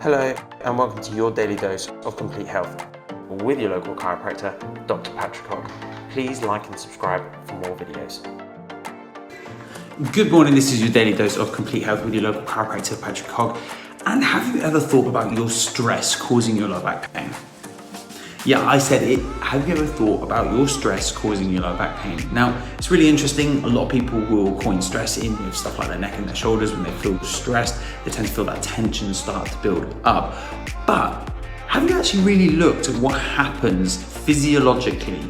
Hello and welcome to your daily dose of complete health with your local chiropractor, Dr. Patrick Hogg. Please like and subscribe for more videos. Good morning, this is your daily dose of complete health with your local chiropractor, Patrick Hogg. And have you ever thought about your stress causing your low back pain? Yeah, I said it. Have you ever thought about your stress causing your low back pain? Now, it's really interesting. A lot of people will coin stress in with stuff like their neck and their shoulders. When they feel stressed, they tend to feel that tension start to build up. But have you actually really looked at what happens physiologically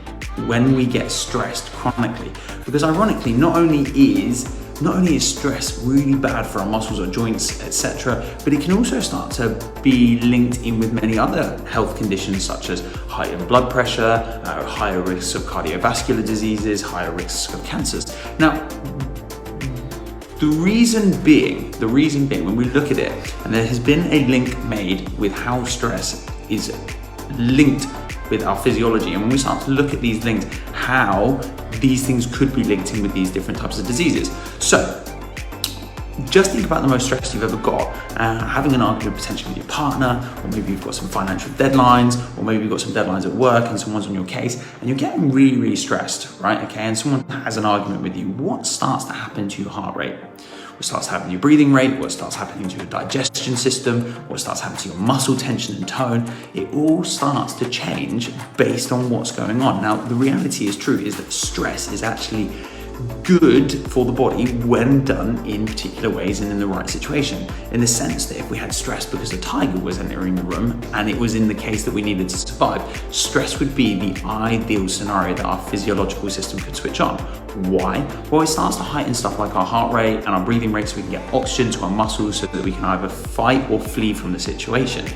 when we get stressed chronically? Because ironically, not only is stress really bad for our muscles, our joints, etc., but it can also start to be linked in with many other health conditions such as higher blood pressure, higher risks of cardiovascular diseases, higher risks of cancers. Now, the reason being, when we look at it, and there has been a link made with how stress is linked with our physiology, and when we start to look at these links, how these things could be linked in with these different types of diseases. So just think about the most stress you've ever got, having an argument potentially with your partner, or maybe you've got some financial deadlines, or maybe you've got some deadlines at work and someone's on your case and you're getting really, really stressed, right? Okay, and someone has an argument with you. What starts to happen to your heart rate? What starts happening to your breathing rate? What starts happening to your digestion system? What starts happening to your muscle tension and tone? It all starts to change based on what's going on. Now, the reality is that stress is actually good for the body when done in particular ways and in the right situation. In the sense that if we had stress because a tiger was entering the room and it was in the case that we needed to survive, stress would be the ideal scenario that our physiological system could switch on. Why? Well, it starts to heighten stuff like our heart rate and our breathing rate so we can get oxygen to our muscles so that we can either fight or flee from the situation.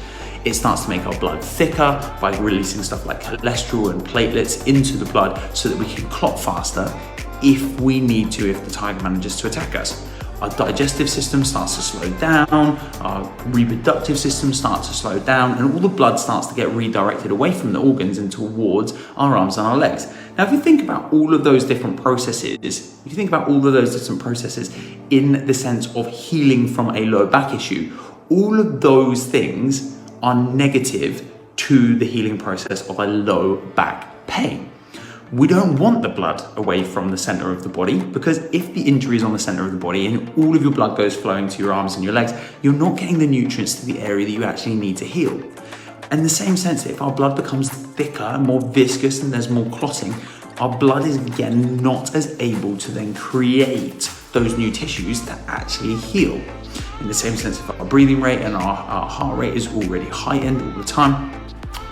It starts to make our blood thicker by releasing stuff like cholesterol and platelets into the blood so that we can clot faster if we need to, if the tiger manages to attack us. Our digestive system starts to slow down, our reproductive system starts to slow down, and all the blood starts to get redirected away from the organs and towards our arms and our legs. Now, if you think about all of those different processes, in the sense of healing from a low back issue, all of those things are negative to the healing process of a low back pain. We don't want the blood away from the center of the body, because if the injury is on the center of the body and all of your blood goes flowing to your arms and your legs, you're not getting the nutrients to the area that you actually need to heal. In the same sense, that if our blood becomes thicker and more viscous and there's more clotting, our blood is again not as able to then create those new tissues that actually heal. In the same sense, if our breathing rate and our heart rate is already heightened all the time,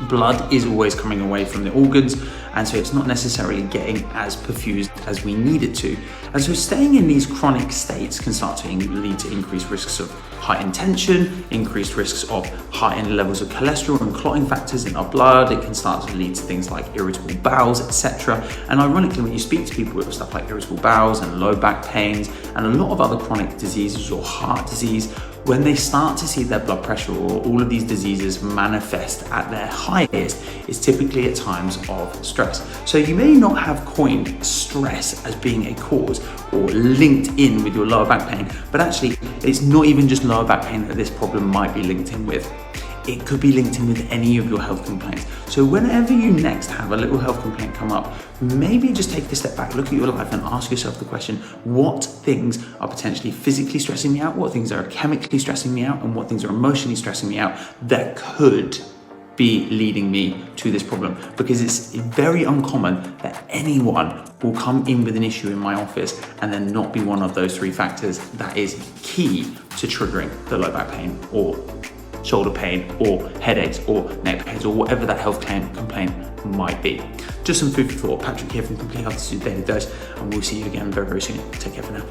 blood is always coming away from the organs, and so it's not necessarily getting as perfused as we need it to. And so staying in these chronic states can start to lead to increased risks of heightened tension, increased risks of heightened levels of cholesterol and clotting factors in our blood. It can start to lead to things like irritable bowels, etc. And ironically, when you speak to people with stuff like irritable bowels and low back pains and a lot of other chronic diseases or heart disease, when they start to see their blood pressure or all of these diseases manifest at their highest, it's typically at times of stress. So you may not have coined stress as being a cause or linked in with your lower back pain, but actually it's not even just lower back pain that this problem might be linked in with. It could be linked in with any of your health complaints. So whenever you next have a little health complaint come up, maybe just take a step back, look at your life and ask yourself the question, what things are potentially physically stressing me out, what things are chemically stressing me out, and what things are emotionally stressing me out that could be leading me to this problem. Because it's very uncommon that anyone will come in with an issue in my office and then not be one of those three factors that is key to triggering the low back pain or shoulder pain or headaches or neck pains or whatever that health complaint might be. Just some food for thought. Patrick here from Complete Health. This is your daily dose, and we'll see you again very, very soon. Take care for now.